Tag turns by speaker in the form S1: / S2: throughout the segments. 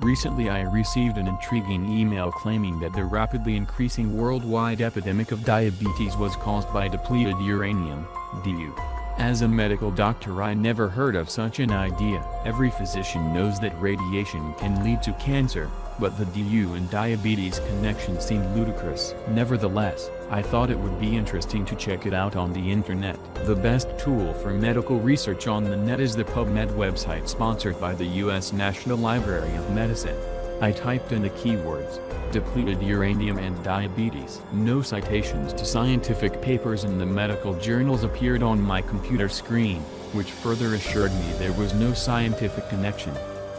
S1: Recently I received an intriguing email claiming that the rapidly increasing worldwide epidemic of diabetes was caused by depleted uranium, DU. As a medical doctor, I never heard of such an idea. Every physician knows that radiation can lead to cancer, but the DU and diabetes connection seemed ludicrous. Nevertheless, I thought it would be interesting to check it out on the internet. The best tool for medical research on the net is the PubMed website sponsored by the U.S. National Library of Medicine. I typed in the keywords, depleted uranium and diabetes. No citations to scientific papers in the medical journals appeared on my computer screen, which further assured me there was no scientific connection.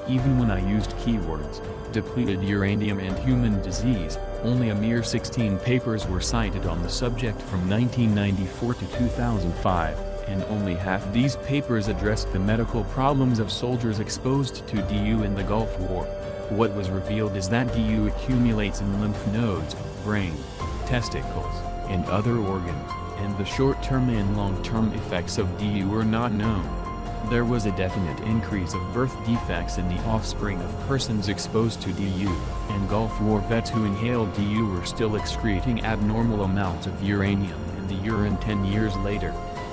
S1: Even when I used keywords, depleted uranium and human disease, only a mere 16 papers were cited on the subject from 1994 to 2005, and only half these papers addressed the medical problems of soldiers exposed to DU in the Gulf War. What was revealed is that DU accumulates in lymph nodes, brain, testicles, and other organs, and the short-term and long-term effects of DU are not known. There was a definite increase of birth defects in the offspring of persons exposed to DU, and Gulf War vets who inhaled DU were still excreting abnormal amounts of uranium in the urine 10 years later.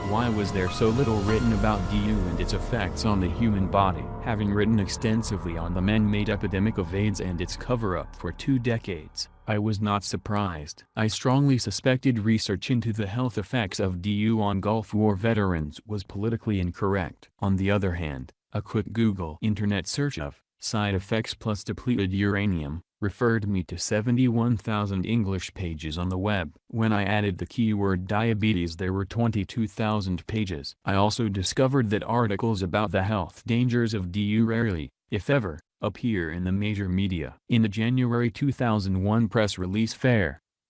S1: Why was there so little written about DU and its effects on the human body? Having written extensively on the man-made epidemic of AIDS and its cover-up for 2 decades, I was not surprised. I strongly suspected research into the health effects of DU on Gulf War veterans was politically incorrect. On the other hand, a quick Google internet search of side effects plus depleted uranium referred me to 71,000 English pages on the web. When I added the keyword diabetes, there were 22,000 pages. I also discovered that articles about the health dangers of DU rarely, if ever, appear in the major media. In the January 2001 press release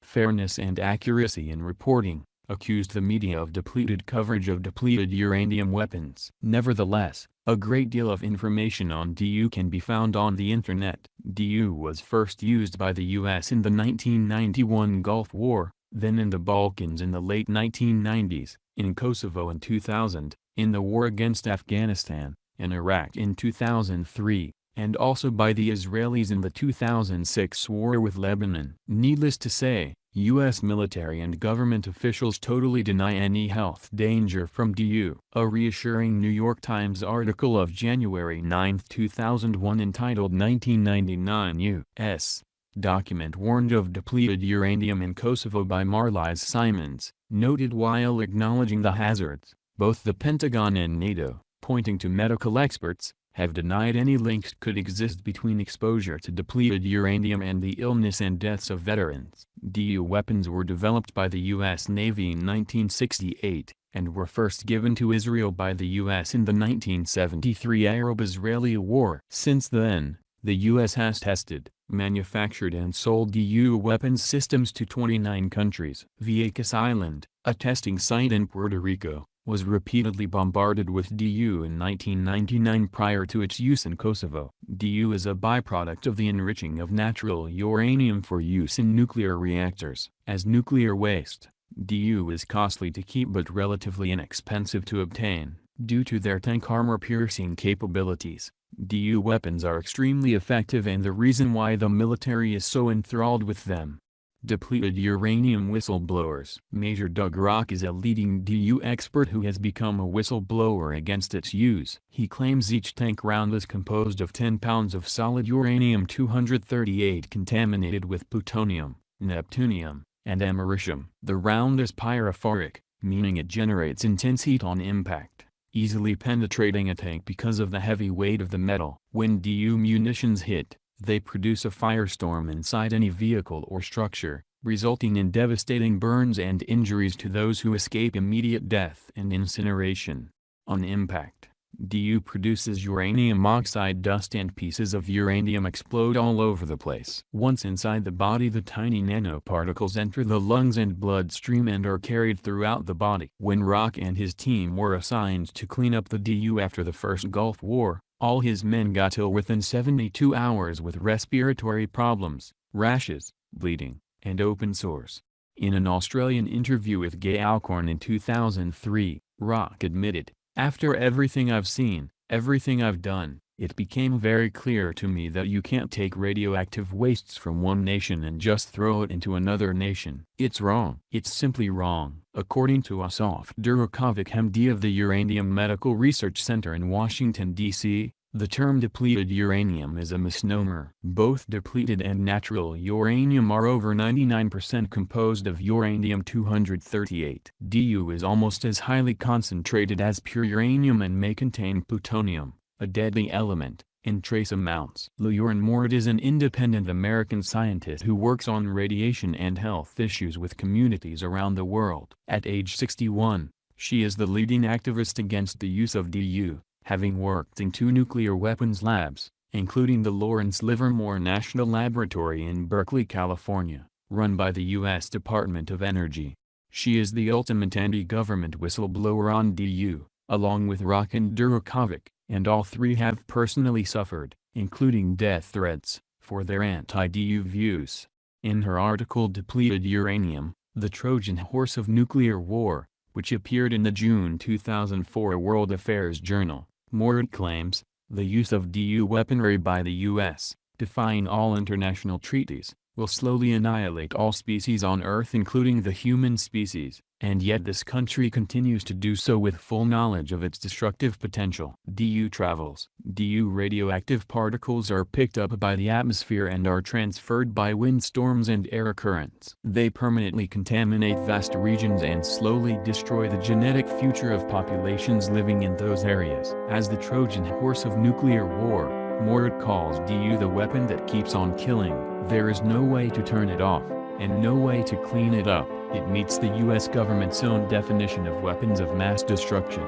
S1: Fairness and Accuracy in Reporting accused the media of depleted coverage of depleted uranium weapons. Nevertheless, a great deal of information on DU can be found on the internet. DU was first used by the U.S. in the 1991 Gulf War, then in the Balkans in the late 1990s, in Kosovo in 2000, in the war against Afghanistan, in Iraq in 2003, and also by the Israelis in the 2006 war with Lebanon. Needless to say, U.S. military and government officials totally deny any health danger from DU. A reassuring New York Times article of January 9, 2001 entitled 1999 U.S. document warned of depleted uranium in Kosovo by Marlies Simons, noted while acknowledging the hazards, both the Pentagon and NATO, pointing to medical experts, have denied any links could exist between exposure to depleted uranium and the illness and deaths of veterans. DU weapons were developed by the U.S. Navy in 1968, and were first given to Israel by the U.S. in the 1973 Arab-Israeli War. Since then, the U.S. has tested, manufactured and sold DU weapons systems to 29 countries. Vieques Island, a testing site in Puerto Rico, was repeatedly bombarded with DU in 1999 prior to its use in Kosovo. DU is a byproduct of the enriching of natural uranium for use in nuclear reactors. As nuclear waste, DU is costly to keep but relatively inexpensive to obtain, due to their tank armor-piercing capabilities. DU weapons are extremely effective and the reason why the military is so enthralled with them. Depleted uranium whistleblowers. Major Doug Rock is a leading DU expert who has become a whistleblower against its use. He claims each tank round is composed of 10 pounds of solid uranium-238 contaminated with plutonium, neptunium, and americium. The round is pyrophoric, meaning it generates intense heat on impact, easily penetrating a tank because of the heavy weight of the metal. When DU munitions hit, they produce a firestorm inside any vehicle or structure, resulting in devastating burns and injuries to those who escape immediate death and incineration. On impact, DU produces uranium oxide dust and pieces of uranium explode all over the place. Once inside the body, the tiny nanoparticles enter the lungs and bloodstream and are carried throughout the body. When Rock and his team were assigned to clean up the DU after the first Gulf War, all his men got ill within 72 hours with respiratory problems, rashes, bleeding, and open sores. In an Australian interview with Gay Alcorn in 2003, Rock admitted, "After everything I've seen, everything I've done, It became very clear to me that you can't take radioactive wastes from one nation and just throw it into another nation. It's wrong. It's simply wrong. According to Asaf Durakovic, MD of the Uranium Medical Research Center in Washington, D.C., the term depleted uranium is a misnomer. Both depleted and natural uranium are over 99% composed of uranium-238. Du is almost as highly concentrated as pure uranium and may contain plutonium, a deadly element, in trace amounts. Lauren Mord is an independent American scientist who works on radiation and health issues with communities around the world. At age 61, she is the leading activist against the use of Du, having worked in 2 nuclear weapons labs, including the Lawrence Livermore National Laboratory in Berkeley, California, run by the U.S. Department of Energy. She is the ultimate anti-government whistleblower on Du, along with Rakan Durakovic, and all 3 have personally suffered, including death threats, for their anti-Du views. In her article Depleted Uranium, the Trojan Horse of Nuclear War, which appeared in the June 2004 World Affairs Journal, Mord claims, the use of Du weaponry by the U.S., defying all international treaties, will slowly annihilate all species on Earth including the human species, and yet this country continues to do so with full knowledge of its destructive potential. Du travels. Du radioactive particles are picked up by the atmosphere and are transferred by windstorms and air currents. They permanently contaminate vast regions and slowly destroy the genetic future of populations living in those areas. As the Trojan horse of nuclear war, Mord calls Du the weapon that keeps on killing. There is no way to turn it off, and no way to clean it up. It meets the U.S. government's own definition of weapons of mass destruction.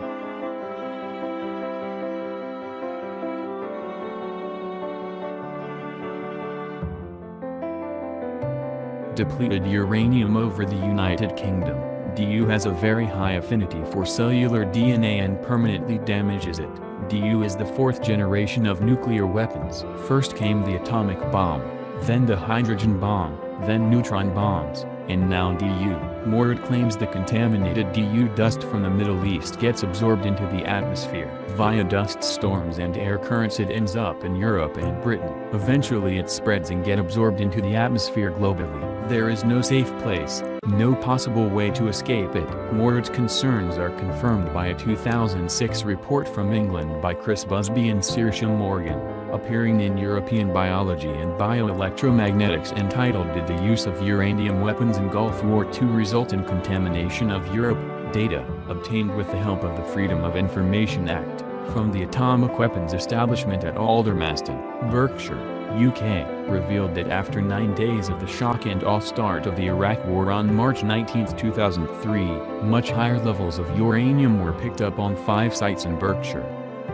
S1: Depleted uranium over the United Kingdom. Du has a very high affinity for cellular DNA and permanently damages it. Du is the 4th generation of nuclear weapons. First came the atomic bomb, then the hydrogen bomb, then neutron bombs, and now Du. Mord claims the contaminated Du dust from the Middle East gets absorbed into the atmosphere. Via dust storms and air currents it ends up in Europe and Britain. Eventually it spreads and gets absorbed into the atmosphere globally. There is no safe place, no possible way to escape it. Mord's concerns are confirmed by a 2006 report from England by Chris Busby and Saoirse Morgan, appearing in European Biology and Bioelectromagnetics, entitled "Did the Use of Uranium Weapons in Gulf War II Result in Contamination of Europe?" Data, obtained with the help of the Freedom of Information Act, from the Atomic Weapons Establishment at Aldermaston, Berkshire, UK, revealed that after 9 days of the shock-and-awe start of the Iraq War on March 19, 2003, much higher levels of uranium were picked up on 5 sites in Berkshire.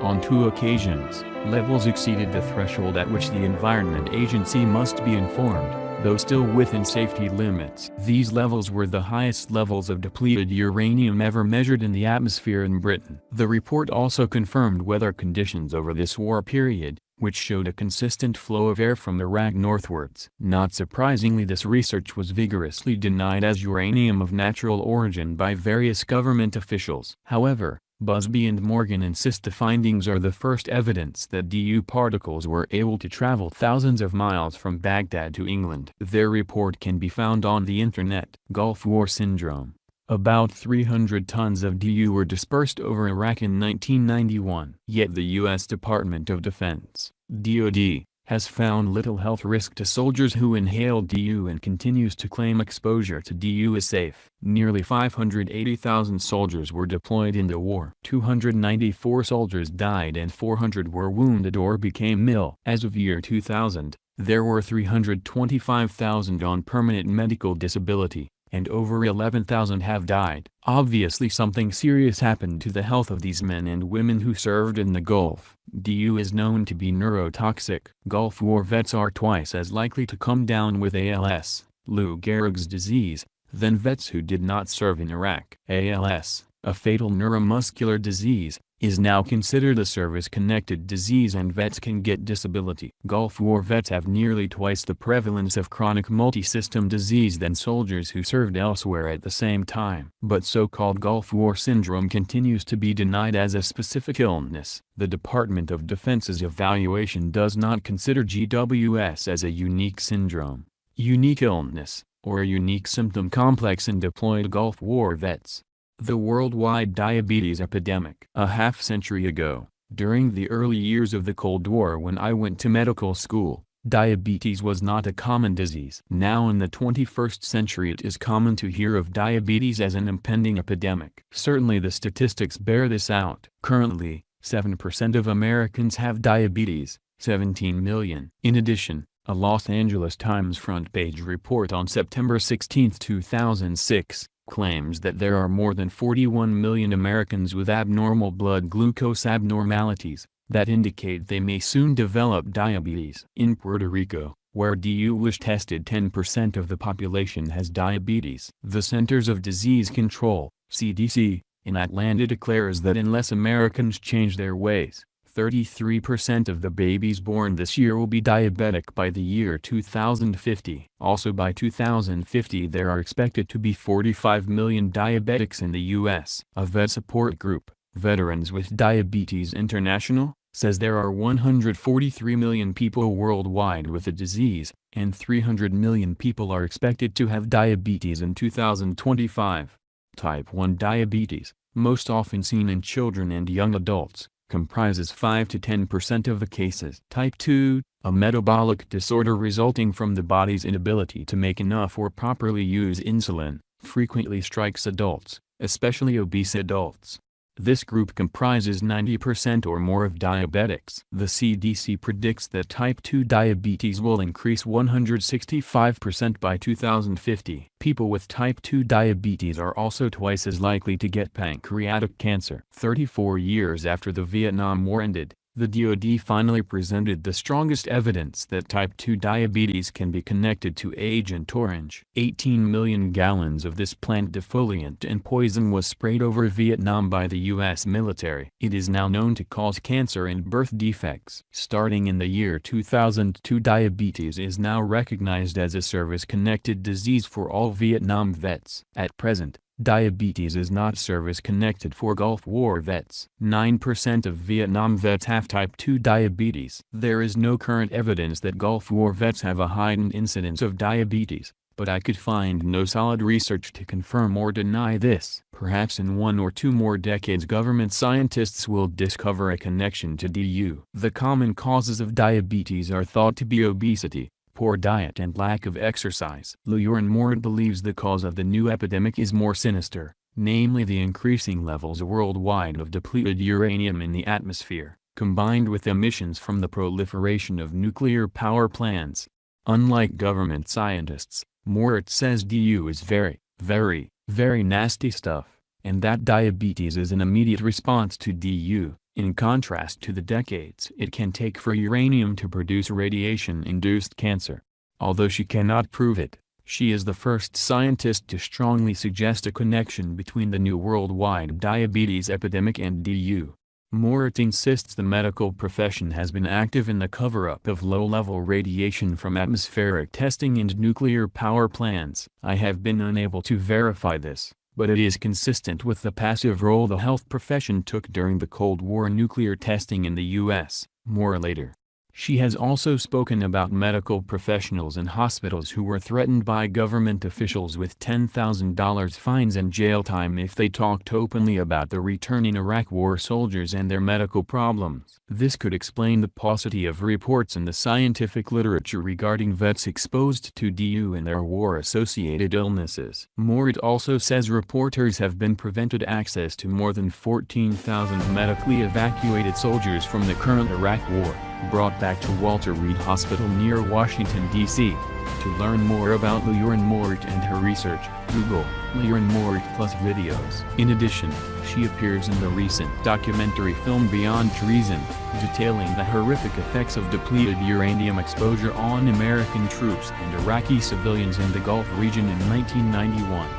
S1: On 2 occasions, levels exceeded the threshold at which the Environment Agency must be informed, though still within safety limits. These levels were the highest levels of depleted uranium ever measured in the atmosphere in Britain. The report also confirmed weather conditions over this war period, which showed a consistent flow of air from Iraq northwards. Not surprisingly, this research was vigorously denied as uranium of natural origin by various government officials. However, Busby and Morgan insist the findings are the first evidence that Du particles were able to travel thousands of miles from Baghdad to England. Their report can be found on the internet. Gulf War Syndrome. About 300 tons of Du were dispersed over Iraq in 1991. Yet the U.S. Department of Defense, DoD, has found little health risk to soldiers who inhale Du and continues to claim exposure to Du is safe. Nearly 580,000 soldiers were deployed in the war. 294 soldiers died and 400 were wounded or became ill. As of year 2000, there were 325,000 on permanent medical disability, and over 11,000 have died. Obviously something serious happened to the health of these men and women who served in the Gulf. Du is known to be neurotoxic. Gulf War vets are twice as likely to come down with ALS, Lou Gehrig's disease, than vets who did not serve in Iraq. ALS, a fatal neuromuscular disease, is now considered a service-connected disease and vets can get disability. Gulf War vets have nearly twice the prevalence of chronic multi-system disease than soldiers who served elsewhere at the same time. But so-called Gulf War syndrome continues to be denied as a specific illness. The Department of Defense's evaluation does not consider GWS as a unique syndrome, unique illness, or a unique symptom complex in deployed Gulf War vets. The worldwide diabetes epidemic. A half-century ago, during the early years of the Cold War when I went to medical school, diabetes was not a common disease. Now in the 21st century it is common to hear of diabetes as an impending epidemic. Certainly the statistics bear this out. Currently, 7% of Americans have diabetes, 17 million. In addition, a Los Angeles Times front page report on September 16, 2006, claims that there are more than 41 million Americans with abnormal blood glucose abnormalities that indicate they may soon develop diabetes. In Puerto Rico, where DUIsh tested 10% of the population has diabetes. The Centers of Disease Control, CDC, in Atlanta declares that unless Americans change their ways, 33% of the babies born this year will be diabetic by the year 2050. Also by 2050 there are expected to be 45 million diabetics in the U.S. A vet support group, Veterans with Diabetes International, says there are 143 million people worldwide with the disease, and 300 million people are expected to have diabetes in 2025. Type 1 diabetes, most often seen in children and young adults, comprises 5 to 10% of the cases. Type 2, a metabolic disorder resulting from the body's inability to make enough or properly use insulin, frequently strikes adults, especially obese adults. This group comprises 90% or more of diabetics. The CDC predicts that type 2 diabetes will increase 165% by 2050. People with type 2 diabetes are also twice as likely to get pancreatic cancer. 34 years after the Vietnam War ended, the DoD finally presented the strongest evidence that type 2 diabetes can be connected to Agent Orange. 18 million gallons of this plant defoliant and poison was sprayed over Vietnam by the U.S. military. It is now known to cause cancer and birth defects. Starting in the year 2002, diabetes is now recognized as a service-connected disease for all Vietnam vets. At present, diabetes is not service-connected for Gulf War vets. 9% of Vietnam vets have type 2 diabetes. There is no current evidence that Gulf War vets have a heightened incidence of diabetes, but I could find no solid research to confirm or deny this. Perhaps in 1 or 2 more decades government scientists will discover a connection to DU. The common causes of diabetes are thought to be obesity, poor diet and lack of exercise. Lujan Morit believes the cause of the new epidemic is more sinister, namely the increasing levels worldwide of depleted uranium in the atmosphere, combined with emissions from the proliferation of nuclear power plants. Unlike government scientists, Morit says DU is very, very nasty stuff, and that diabetes is an immediate response to DU. In contrast to the decades it can take for uranium to produce radiation-induced cancer. Although she cannot prove it, she is the first scientist to strongly suggest a connection between the new worldwide diabetes epidemic and DU. Morit insists the medical profession has been active in the cover-up of low-level radiation from atmospheric testing and nuclear power plants. I have been unable to verify this, but it is consistent with the passive role the health profession took during the Cold War nuclear testing in the U.S. More later. She has also spoken about medical professionals in hospitals who were threatened by government officials with $10,000 fines and jail time if they talked openly about the returning Iraq War soldiers and their medical problems. This could explain the paucity of reports in the scientific literature regarding vets exposed to DU and their war-associated illnesses. Morit also says reporters have been prevented access to more than 14,000 medically evacuated soldiers from the current Iraq War, brought back to Walter Reed Hospital near Washington, D.C. To learn more about Lujan Morit and her research, Google Lujan Morit plus videos. In addition, she appears in the recent documentary film Beyond Treason, detailing the horrific effects of depleted uranium exposure on American troops and Iraqi civilians in the Gulf region in 1991.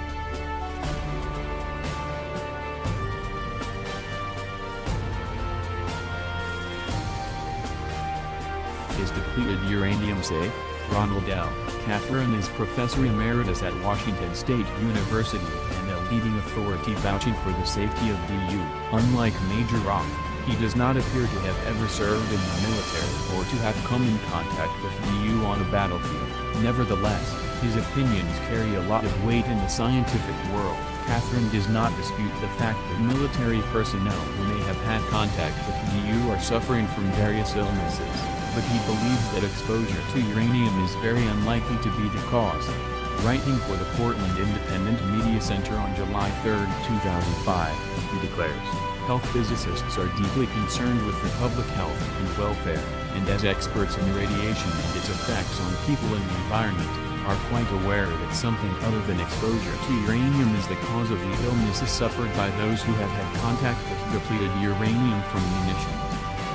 S1: Is depleted uranium safe? Ronald L. Catherine is Professor Emeritus at Washington State University and a leading authority vouching for the safety of DU. Unlike Major Rock, he does not appear to have ever served in the military or to have come in contact with DU on a battlefield. Nevertheless, his opinions carry a lot of weight in the scientific world. Catherine does not dispute the fact that military personnel who may have had contact with DU are suffering from various illnesses, but he believes that exposure to uranium is very unlikely to be the cause. Writing for the Portland Independent Media Center on July 3, 2005, he declares, "Health physicists are deeply concerned with the public health and welfare, and as experts in radiation and its effects on people and the environment, are quite aware that something other than exposure to uranium is the cause of the illnesses suffered by those who have had contact with depleted uranium from munitions."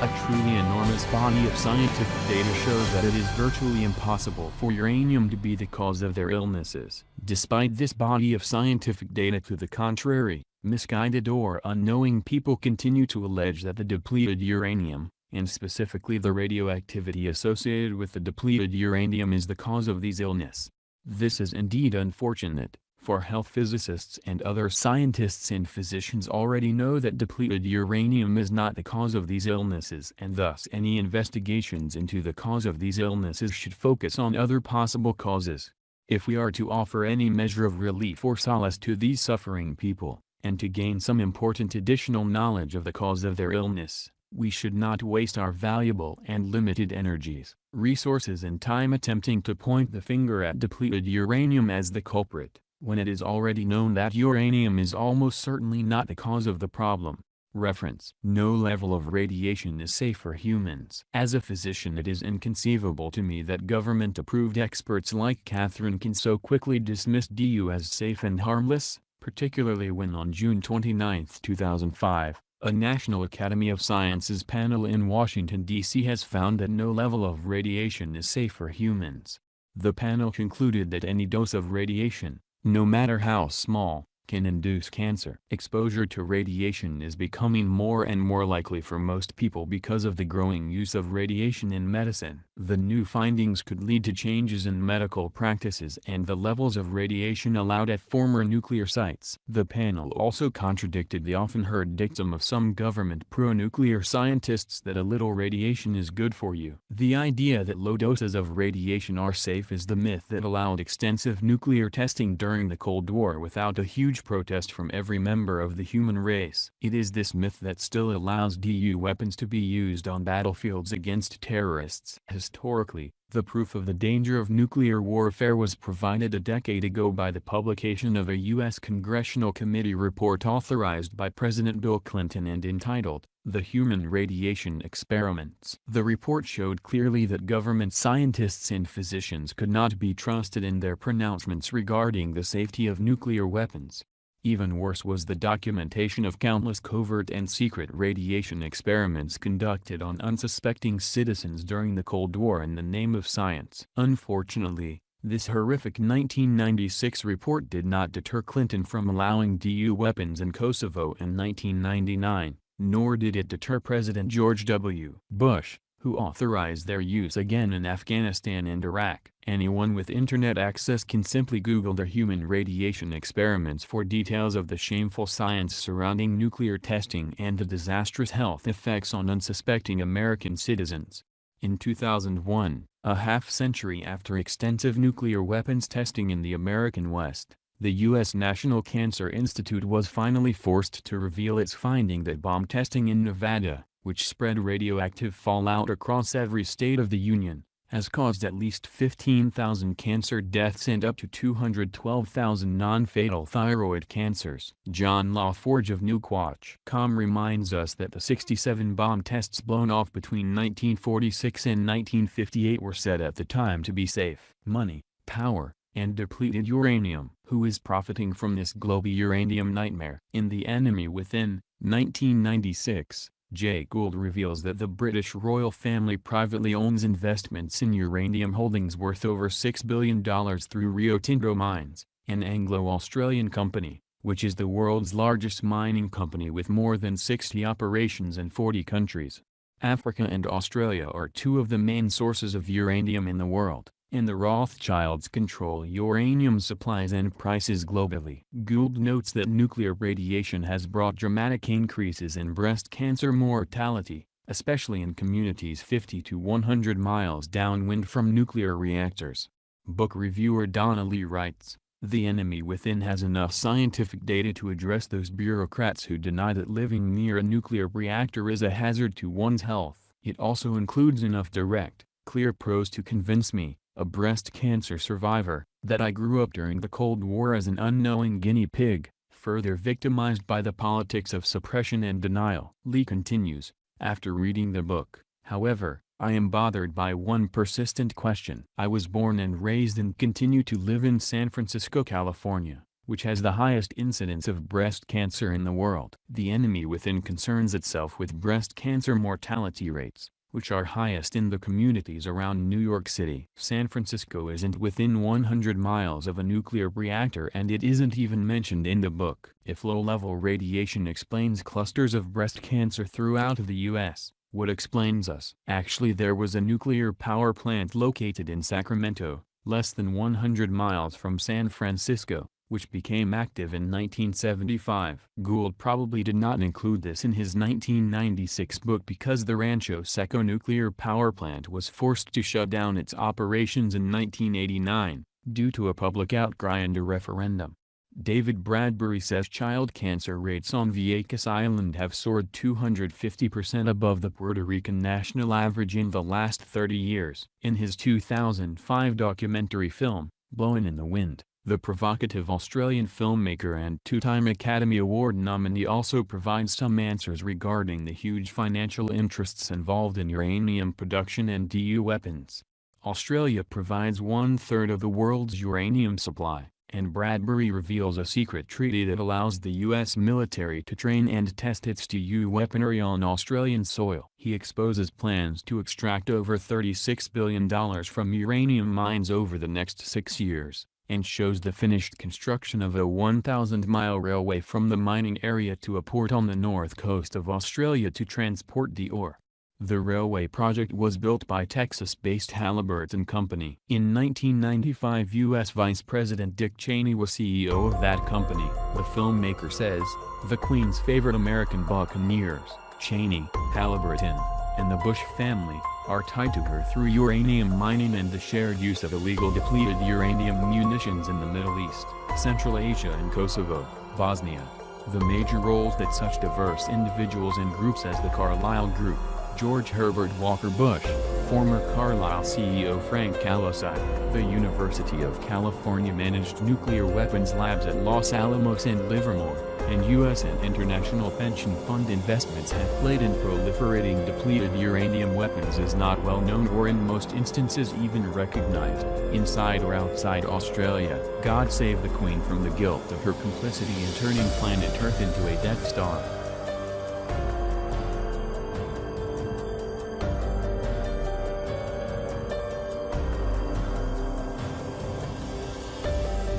S1: A truly enormous body of scientific data shows that it is virtually impossible for uranium to be the cause of their illnesses. Despite this body of scientific data to the contrary, misguided or unknowing people continue to allege that the depleted uranium, and specifically the radioactivity associated with the depleted uranium, is the cause of these illnesses. This is indeed unfortunate, for health physicists and other scientists and physicians already know that depleted uranium is not the cause of these illnesses, and thus any investigations into the cause of these illnesses should focus on other possible causes. If we are to offer any measure of relief or solace to these suffering people, and to gain some important additional knowledge of the cause of their illness, we should not waste our valuable and limited energies, resources and time attempting to point the finger at depleted uranium as the culprit, when it is already known that uranium is almost certainly not the cause of the problem. Reference: no level of radiation is safe for humans. As a physician, it is inconceivable to me that government-approved experts like Catherine can so quickly dismiss DU as safe and harmless, particularly when on June 29, 2005, a National Academy of Sciences panel in Washington, D.C. has found that no level of radiation is safe for humans. The panel concluded that any dose of radiation, no matter how small, can induce cancer. Exposure to radiation is becoming more and more likely for most people because of the growing use of radiation in medicine. The new findings could lead to changes in medical practices and the levels of radiation allowed at former nuclear sites. The panel also contradicted the often heard dictum of some government pro-nuclear scientists that a little radiation is good for you. The idea that low doses of radiation are safe is the myth that allowed extensive nuclear testing during the Cold War without a huge protest from every member of the human race. It is this myth that still allows DU weapons to be used on battlefields against terrorists. Historically, the proof of the danger of nuclear warfare was provided a decade ago by the publication of a U.S. Congressional Committee report authorized by President Bill Clinton and entitled, "The Human Radiation Experiments." The report showed clearly that government scientists and physicians could not be trusted in their pronouncements regarding the safety of nuclear weapons. Even worse was the documentation of countless covert and secret radiation experiments conducted on unsuspecting citizens during the Cold War in the name of science. Unfortunately, this horrific 1996 report did not deter Clinton from allowing DU weapons in Kosovo in 1999, nor did it deter President George W. Bush, who authorized their use again in Afghanistan and Iraq. Anyone with internet access can simply Google the human radiation experiments for details of the shameful science surrounding nuclear testing and the disastrous health effects on unsuspecting American citizens. In 2001, a half-century after extensive nuclear weapons testing in the American West, the U.S. National Cancer Institute was finally forced to reveal its finding that bomb testing in Nevada, which spread radioactive fallout across every state of the Union, has caused at least 15,000 cancer deaths and up to 212,000 non-fatal thyroid cancers. John LaForge of Newswatch.com reminds us that the 67 bomb tests blown off between 1946 and 1958 were said at the time to be safe. Money, power, and depleted uranium. Who is profiting from this global uranium nightmare? In The Enemy Within, 1996, Jay Gould reveals that the British royal family privately owns investments in uranium holdings worth over $6 billion through Rio Tinto Mines, an Anglo-Australian company, which is the world's largest mining company with more than 60 operations in 40 countries. Africa and Australia are two of the main sources of uranium in the world, and the Rothschilds control uranium supplies and prices globally. Gould notes that nuclear radiation has brought dramatic increases in breast cancer mortality, especially in communities 50 to 100 miles downwind from nuclear reactors. Book reviewer Donna Lee writes, "The Enemy Within has enough scientific data to address those bureaucrats who deny that living near a nuclear reactor is a hazard to one's health. It also includes enough direct, clear prose to convince me, a breast cancer survivor, that I grew up during the Cold War as an unknowing guinea pig, further victimized by the politics of suppression and denial." Lee continues, "After reading the book, however, I am bothered by one persistent question. I was born and raised and continue to live in San Francisco, California, which has the highest incidence of breast cancer in the world. The Enemy Within concerns itself with breast cancer mortality rates, which are highest in the communities around New York City. San Francisco isn't within 100 miles of a nuclear reactor, and it isn't even mentioned in the book. If low-level radiation explains clusters of breast cancer throughout the U.S., what explains us? Actually, there was a nuclear power plant located in Sacramento, less than 100 miles from San Francisco, which became active in 1975. Gould probably did not include this in his 1996 book because the Rancho Seco nuclear power plant was forced to shut down its operations in 1989, due to a public outcry and a referendum. David Bradbury says child cancer rates on Vieques Island have soared 250% above the Puerto Rican national average in the last 30 years. In his 2005 documentary film, Blowin' in the Wind, the provocative Australian filmmaker and two-time Academy Award nominee also provides some answers regarding the huge financial interests involved in uranium production and DU weapons. Australia provides 1/3 of the world's uranium supply, and Bradbury reveals a secret treaty that allows the U.S. military to train and test its DU weaponry on Australian soil. He exposes plans to extract over $36 billion from uranium mines over the next 6 years, and shows the finished construction of a 1,000-mile railway from the mining area to a port on the north coast of Australia to transport the ore. The railway project was built by Texas-based Halliburton Company. In 1995, U.S. Vice President Dick Cheney was CEO of that company. The filmmaker says, "The Queen's favorite American buccaneers, Cheney, Halliburton, and the Bush family, are tied to her through uranium mining and the shared use of illegal depleted uranium munitions in the Middle East, Central Asia and Kosovo, Bosnia." The major roles that such diverse individuals and groups as the Carlyle Group, George Herbert Walker Bush, former Carlyle CEO Frank Calosai, the University of California managed nuclear weapons labs at Los Alamos and Livermore, and U.S. and international pension fund investments have played in proliferating depleted uranium weapons is not well known or in most instances even recognized, inside or outside Australia. God save the Queen from the guilt of her complicity in turning planet Earth into a Death Star.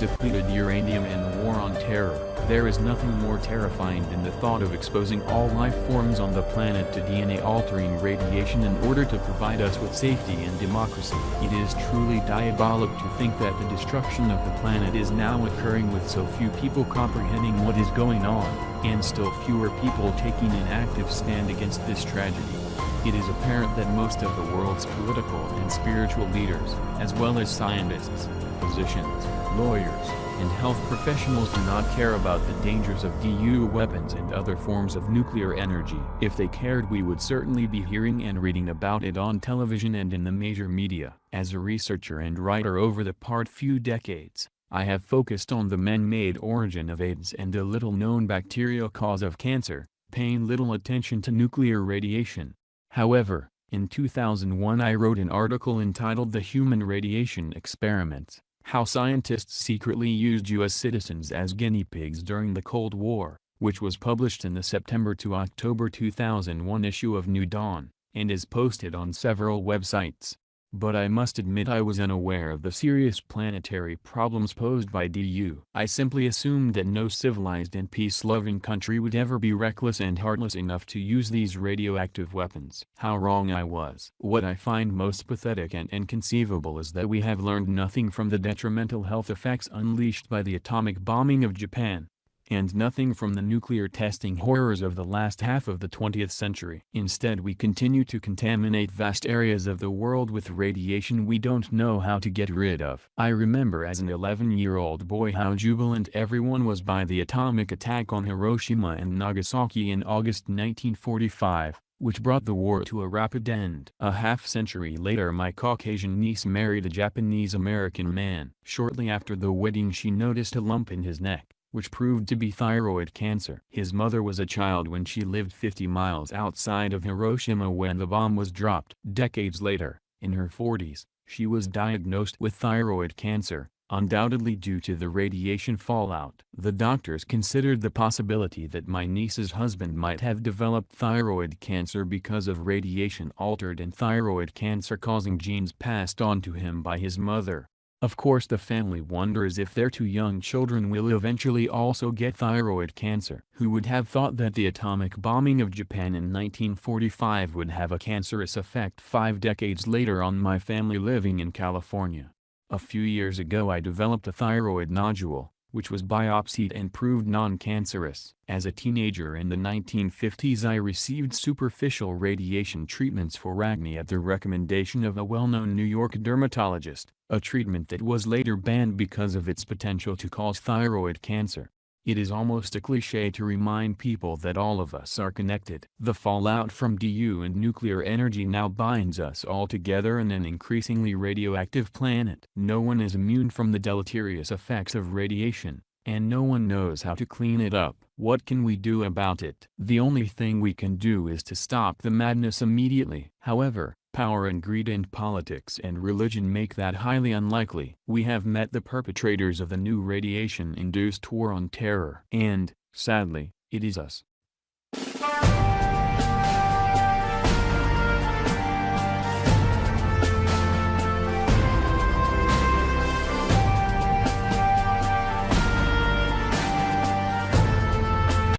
S1: Depleted uranium and the war on terror. There is nothing more terrifying than the thought of exposing all life forms on the planet to DNA-altering radiation in order to provide us with safety and democracy. It is truly diabolic to think that the destruction of the planet is now occurring with so few people comprehending what is going on, and still fewer people taking an active stand against this tragedy. It is apparent that most of the world's political and spiritual leaders, as well as scientists, physicians, lawyers, and health professionals do not care about the dangers of DU weapons and other forms of nuclear energy. If they cared, we would certainly be hearing and reading about it on television and in the major media. As a researcher and writer over the past few decades, I have focused on the man-made origin of AIDS and a little-known bacterial cause of cancer, paying little attention to nuclear radiation. However, in 2001 I wrote an article entitled "The Human Radiation Experiment: How Scientists Secretly Used U.S. Citizens as Guinea Pigs During the Cold War," which was published in the September to October 2001 issue of New Dawn, and is posted on several websites. But I must admit I was unaware of the serious planetary problems posed by DU. I simply assumed that no civilized and peace-loving country would ever be reckless and heartless enough to use these radioactive weapons. How wrong I was. What I find most pathetic and inconceivable is that we have learned nothing from the detrimental health effects unleashed by the atomic bombing of Japan, and nothing from the nuclear testing horrors of the last half of the 20th century. Instead, we continue to contaminate vast areas of the world with radiation we don't know how to get rid of. I remember as an 11-year-old boy how jubilant everyone was by the atomic attack on Hiroshima and Nagasaki in August 1945, which brought the war to a rapid end. A half-century later, my Caucasian niece married a Japanese-American man. Shortly after the wedding, she noticed a lump in his neck, which proved to be thyroid cancer. His mother was a child when she lived 50 miles outside of Hiroshima when the bomb was dropped. Decades later, in her 40s, she was diagnosed with thyroid cancer, undoubtedly due to the radiation fallout. The doctors considered the possibility that my niece's husband might have developed thyroid cancer because of radiation-altered and thyroid cancer-causing genes passed on to him by his mother. Of course, the family wonders if their two young children will eventually also get thyroid cancer. Who would have thought that the atomic bombing of Japan in 1945 would have a cancerous effect 5 decades later on my family living in California? A few years ago I developed a thyroid nodule, which was biopsied and proved non-cancerous. As a teenager in the 1950s, I received superficial radiation treatments for acne at the recommendation of a well-known New York dermatologist, a treatment that was later banned because of its potential to cause thyroid cancer. It is almost a cliché to remind people that all of us are connected. The fallout from DU and nuclear energy now binds us all together in an increasingly radioactive planet. No one is immune from the deleterious effects of radiation, and no one knows how to clean it up. What can we do about it? The only thing we can do is to stop the madness immediately. However, power and greed and politics and religion make that highly unlikely. We have met the perpetrators of the new radiation-induced war on terror. And, sadly, it is us.